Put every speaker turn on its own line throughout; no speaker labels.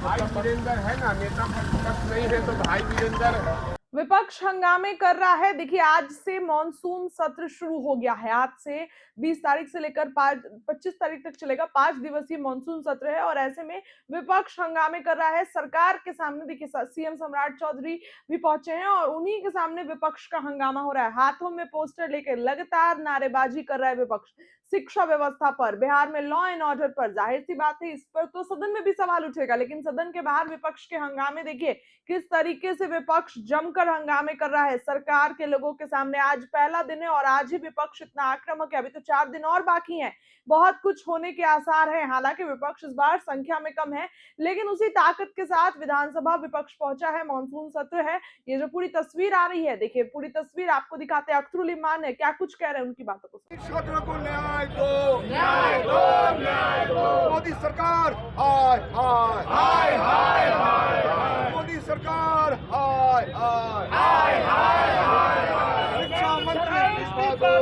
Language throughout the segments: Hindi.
भाई वीरेंद्र है ना, नेता प्रतिपक्ष नहीं है तो भाई वीरेंद्र।
विपक्ष हंगामे कर रहा है। देखिए, आज से मॉनसून सत्र शुरू हो गया है। आज से 20 तारीख से लेकर 25 तारीख तक चलेगा। 5 दिवसीय मॉनसून सत्र है और ऐसे में विपक्ष हंगामे कर रहा है सरकार के सामने। देखिए, सीएम सम्राट चौधरी भी पहुंचे हैं और उन्हीं के सामने विपक्ष का हंगामा हो रहा है। हाथों में पोस्टर लेकर लगातार नारेबाजी कर रहा है विपक्ष। शिक्षा व्यवस्था पर, बिहार में लॉ एंड ऑर्डर पर, जाहिर सी बात है इस पर तो सदन में भी सवाल उठेगा, लेकिन सदन के बाहर विपक्ष के हंगामे देखिए किस तरीके से विपक्ष जमकर हंगामे कर रहा है सरकार के लोगों के सामने। आज पहला दिन है और आज ही विपक्ष इतना आक्रामक है। अभी तो 4 दिन और बाकी हैं, बहुत कुछ होने के आसार हैं। हालांकि विपक्ष इस बार संख्या में कम है, लेकिन उसी ताकत के साथ विधानसभा विपक्ष पहुंचा है। मॉनसून सत्र है। ये जो पूरी तस्वीर आ रही है, देखिए पूरी तस्वीर आपको दिखाते हैं। अख्तरुल इमान है, क्या कुछ कह रहे हैं, उनकी बातों को
मोदी सरकार हाय हाय हाय हाय हाय, मोदी सरकार हाय हाय हाय हाय हाय, शिक्षा मंत्री इस्तीफा दो,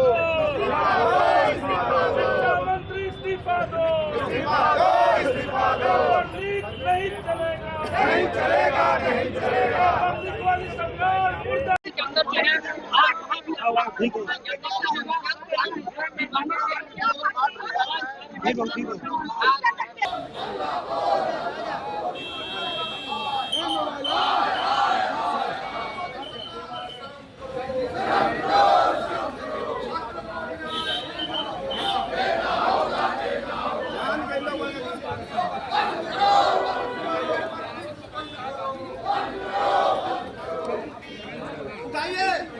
शिक्षा मंत्री इस्तीफा दो,
इस्तीफा दो, इस्तीफा दो,
लीक नहीं चलेगा,
नहीं चलेगा, नहीं चलेगा।
पब्लिक वाली सरकार मुर्दा के अंदर जो है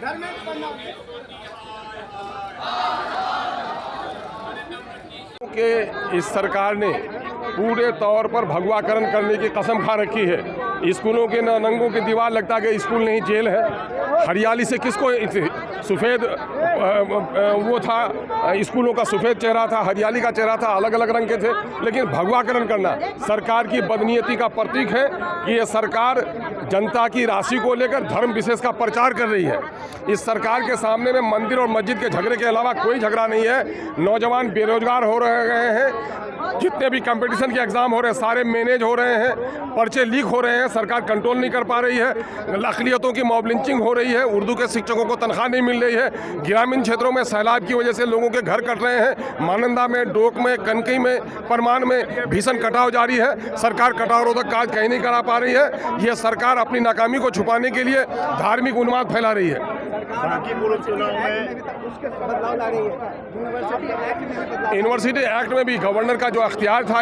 घर में
कि इस सरकार ने पूरे तौर पर भगवाकरण करने की कसम खा रखी है। स्कूलों के नंगों की दीवार लगता कि स्कूल नहीं जेल है। हरियाली से किसको सफ़ेद वो था, स्कूलों का सफ़ेद चेहरा था, हरियाली का चेहरा था, अलग अलग रंग के थे। लेकिन भगवाकरण करना सरकार की बदनीयती का प्रतीक है कि ये सरकार जनता की राशि को लेकर धर्म विशेष का प्रचार कर रही है। इस सरकार के सामने में मंदिर और मस्जिद के झगड़े के अलावा कोई झगड़ा नहीं है। नौजवान बेरोजगार हो रहे हैं, जितने भी कंपटीशन के एग्जाम हो रहे हैं सारे मैनेज हो रहे हैं, पर्चे लीक हो रहे हैं, सरकार कंट्रोल नहीं कर पा रही है, अक़लियतों की मॉब लिंचिंग हो रही है, उर्दू के शिक्षकों को तनख्वाह नहीं मिल रही है, ग्रामीण क्षेत्रों में सैलाब की वजह से लोगों के घर कट रहे हैं, मानंदा में, डोक में, कनकई में, परमान में भीषण कटाव जारी है। सरकार कटाव रोधक कार्य कहीं नहीं करा पा रही है। यह सरकार अपनी नाकामी को छुपाने के लिए धार्मिक उन्माद फैला रही है। यूनिवर्सिटी एक्ट में भी गवर्नर का जो अख्तियार था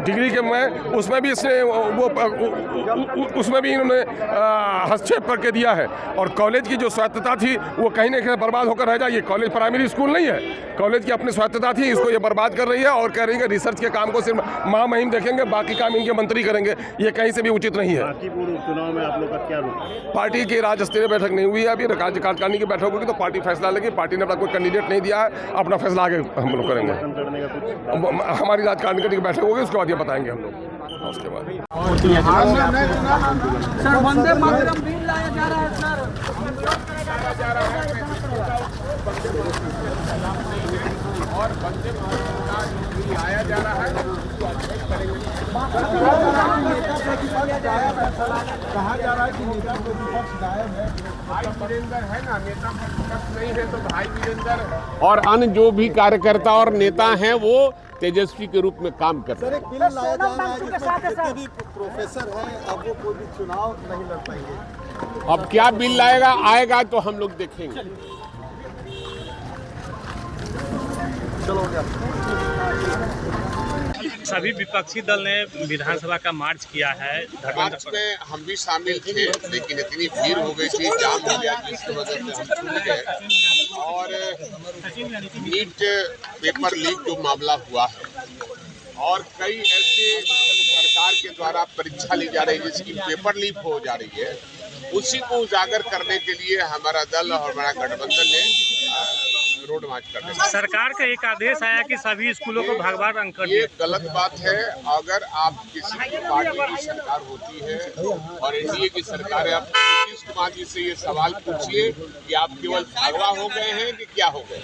डिग्री के में, उसमें भी इसने उसमें भी इन्होंने हस्तक्षेप करके दिया है। और कॉलेज की जो स्वायत्तता थी वो कहीं ना कहीं बर्बाद होकर रह जाए। ये कॉलेज प्राइमरी स्कूल नहीं है, कॉलेज की अपनी स्वायत्तता थी, इसको ये बर्बाद कर रही है और कह रही है कि रिसर्च के काम को सिर्फ महामहिम देखेंगे, बाकी काम इनके मंत्री करेंगे। ये कहीं से भी उचित नहीं है।
चुनाव में आप लोग का क्या रुख?
पार्टी की राज्य स्तरीय बैठक नहीं हुई है, अभी राज्य कार्यकारिणी की बैठक होगी तो पार्टी फैसला लेगी। पार्टी ने अपना कोई कैंडिडेट नहीं दिया है, अपना फैसला आगे हम लोग करेंगे। हमारी राज्य कार्यकारिणी की बैठक होगी, उसके बाद ये बताएंगे हम लोग। उसके बाद
सर वंदे मातरम बिल लाया जा रहा है सर,
और वंदे मातरम का बिल आया जा रहा है,
कहा जा रहा है कि नेता प्रतिपक्ष गायब है।
भाई वीरेंद्र है ना, नेता प्रतिपक्ष नहीं है तो भाई वीरेंद्र।
और अन्य जो भी कार्यकर्ता और नेता हैं वो तेजस्वी के रूप में काम कर रहे हैं।
एक बिल लाया जा रहा है जिसमें जितने भी प्रोफेसर हैं अब वो कोई भी चुनाव नहीं लड़ पाएंगे।
अब क्या बिल लाएगा आएगा तो हम लोग देखेंगे।
सभी विपक्षी दल ने विधानसभा का मार्च किया है।
मार्च में हम भी शामिल थे, लेकिन इतनी भीड़ हो गई थी, जाम हो गया जिसकी वजह से हम छूट गए। और नीट पेपर लीक जो मामला हुआ है और कई ऐसे सरकार के द्वारा परीक्षा ली जा रही है जिसकी पेपर लीक हो जा रही है, उसी को उजागर करने के लिए हमारा दल और हमारा गठबंधन ने रोड मार्च कर दिया।
सरकार का एक आदेश आया कि सभी स्कूलों को भागवार अंक कर
ये गलत बात है। अगर आप किसी भी पार्टी की सरकार होती है और एनडीए की सरकार है, आप नीतीश कुमार जी से ये सवाल पूछिए कि आप केवल भागवा हो गए हैं कि क्या हो गए।